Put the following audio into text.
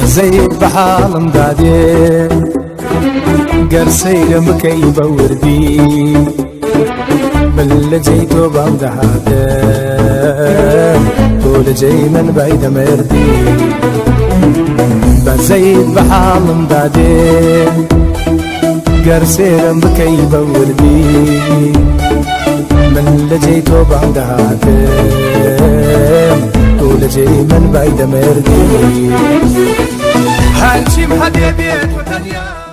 زي بحالم دادي قرسي مكيبة وردي بل جيتو بعد هذا طول جاي من بعيد مردي بزيد بحالم دادي قرسي مكيبة وردي بل جيتو بعد هذا طول جاي من بعيد مردي هالشي محدي بيت وتنيا